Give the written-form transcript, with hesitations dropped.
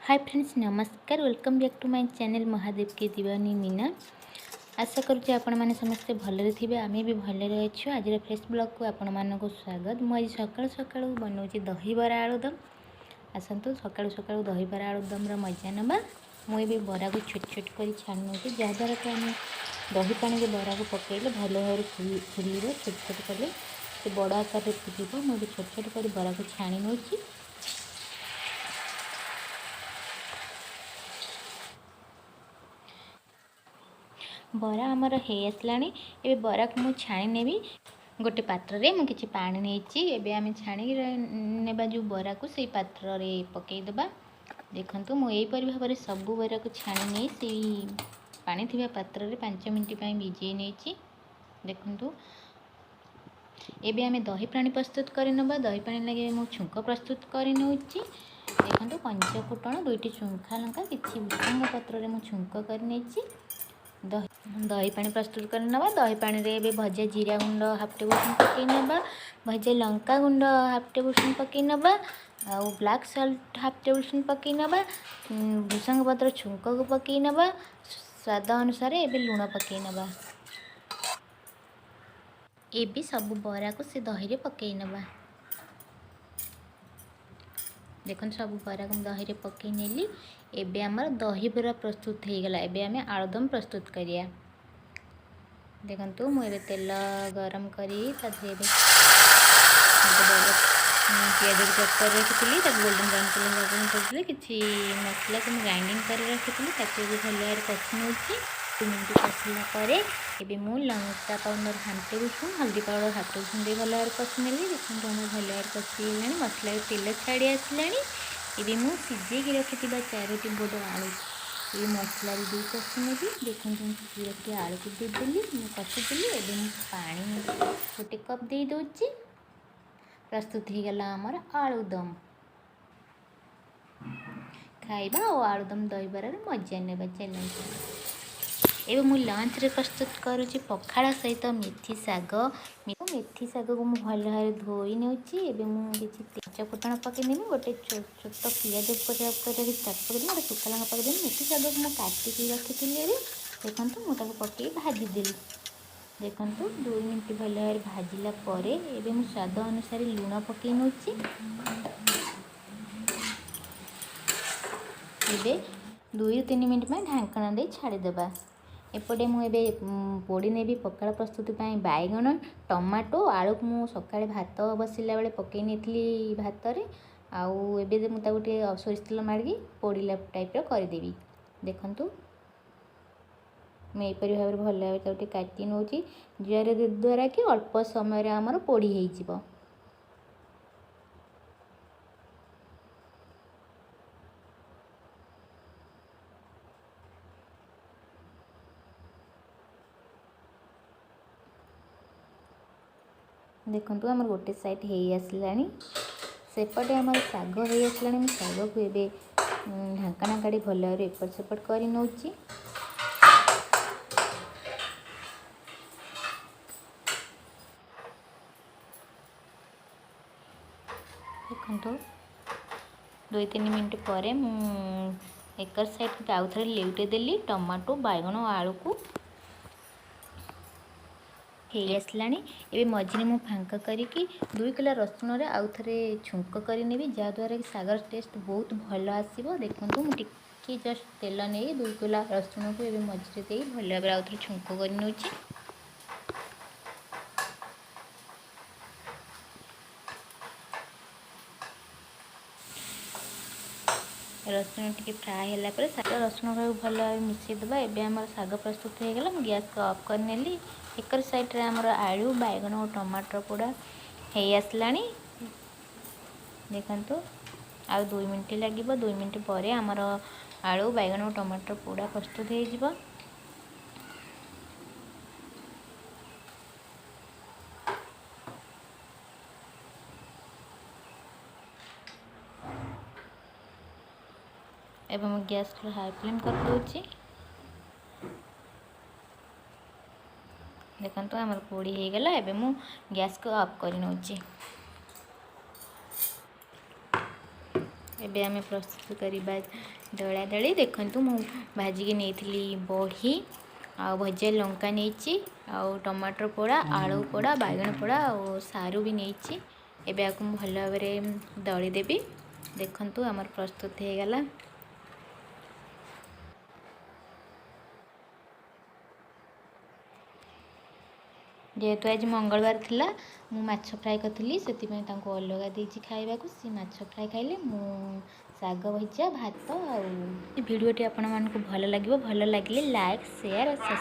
हाय friends नमस्कार welcome back to my channel Mahadev की दीवानी मीना। आशा करुँच आपण मैंने समस्ते भलरे थे आम भी भलरे अच्छु। आज फ्रेश ब्लॉग को आपण मानक स्वागत। मुझे सकाळु सकाळु बनाऊँगी दहीबरा आलुदम। आसतु सकाळु सकाळु दहीबरा आलुदम मजा नवा। मुझे बरा को छोट छोट कर छाणी नौकरी जहाँद्वारा कि आम दही पानी के बरा को पकड़े भल भाव फुल छोट छोट कले से बड़ आकार फुल। मुझे छोट छोट कर बरा को छाणी नौची। बरा आमर हो आसला। ए बरा को मुझे छाणी नेबी गोटे पात्र रे मुझे किसी पानी नहीं आम छाणी नेबा जो बरा को से पात्र रे पकईदबा। देखु मुझे भाव में सब बरा को छाणी नहीं से पानी थिबा पात्र रे 5 मिनट भिजे नहीं। देखु एबे आम दही पानी प्रस्तुत करनबा। दही पानी लगे मु छुंक प्रस्तुत करनौची। देखु पंच फुटण 2टी शुंखा लंका किसी भृषंग पत्र रे मु छुंक करनी। दही पानी प्रस्तुत करनबा। दही पानी रे बे भजा जीरा गुंड हाफ टेबल स्पून पकई नबा। भजा लंका गुंड हाफ टेबल स्पून पकई नबा। आउ black salt half tablespoon पकई नबा। भृषंग पत्र छुंक को पकई नबा। स्वाद अनुसार एबे लूण पकई नबा। एबे सब बरा को से दही रे पकई नबा। देखो सब बरा को दही रे पकई नेली। एबे हमर दही बरा प्रस्तुत हो गला। एबे आमे आलुदम प्रस्तुत करिया। देखु मुझे तेल गरम करी पियाज चॉप कर रखी गोल्डन ब्राउन कलर करती किसी मसला को ग्राइंडिंग कर रखी भी भल भाव कषि नौची। 2 मिनट कषिला एबे मु Lanka powder half table spoon हल्दी पाउडर हाफ टेबल स्पून भल भाव कषि नेली। देखो भल भाव कषिला मसला तेल छाड़ी आसला। एबे मु सिझे रखी 4टी बड़ आलू ये मसला भी कषि नेबी। देखो मुझे रखी आलू को देदेली कषिदेली। एबे मु पानी गोटे कप दे दूची। प्रस्तुत हो गला आमर आलुदम। खाइबा और आलुदम दहीबरा मजा नेबा चैलेंज। एवं मु लंच रे प्रस्तुत करुँची पखाड़ा सहित मेथी साग। मेथी साग को मुझे भल भाव धोई नौची। एवं मुझे पंच फुटण पकईनेबी गोटे छोट छोट पियाज पकईदेवी गोटे सुखा लंका पकईदेवी। मेथी साग को मुझे काटिकी रखी। देखु मुझे पकई भाजीदेली। देखु 2 मिनट भल भाव भाजिला एबे मु स्वाद अनुसार लूण पकई नौची। एबे 2-3 मिनट में ढांकण दे छाड़ीदेबा। एपटे मुझे पोड़ी नेबी पखाड़ प्रस्तुति बैगण टमाटो आलू को मुझे सकाଳେ भात बसला बेले पकई नहीं भात रे। आउ एबे मुझे गोटे सोरिष तेल मारिकी पोड़ीला टाइप करदेवी। देखु मैं यहपरी भाव में भल भाव काटी नौची द्वारा कि अल्प समय आमर पोड़ी हो। देखु आमर गोटे साइड हो आसला सेपटे आमर साग हो आसला। साग को एबे ढांकना काढ़ी भल भाव एपट सेपट कर नौची। देखो 2-3 मिनट पर एकर साइड आउ थे लेउटे देली टमाटो बैगण आलू को आसला। एबे मझे मु फांका करिकी 2 किलो रसुण रे आउ थे छुंक करनेबी जहाँद्वारा कि सागर टेस्ट बहुत भल आसो। देखु मुझे जस्ट तेल नहीं 2 किलो रसुण को एबे मझे दे भल भाव आउ थे छुंक कर नौची। रसुण टी फ्राए होला पर साग रसुण को भल भाव मिसईदेबा। एबे आमर साग प्रस्तुत हो गला। गैस को ऑफ कर नेली। एकर साइड रे आमर आलू बैगण और टमाटर पोड़ा हो आसला। देखु आउ 2 मिनट लगे। 2 मिनट पर आमर आलू बैगण और टमाटर पोड़ा प्रस्तुत हो। एवं मैं गैस को हाई फ्लेम कर दूची। देखो आमर पोड़ी हो गला। एबे मु गैस को ऑफ कर नौची। एबे आमे प्रस्तुत करवा दला दली। देखंतु मु भाजिकी नहीं बड़ी आ भजा लंका नहीं आउ टमाटर पोड़ा आलू पोड़ा बैगन पोड़ा और सारू भी नहीं। एबे आपको भल भाव दली देवी। देखंतु आमर प्रस्तुत हो गला। जेहेतु आज मंगलवार थिला मु माछ फ्राए करथिली सेति में तांको अलगा देछि खाइबा को। सी माछ फ्राए खाइले मु साग भजा भात। आ वीडियोटी आपण मानकु भल लागिबो। भल लागिले लाइक शेयर और सब्सक्राइब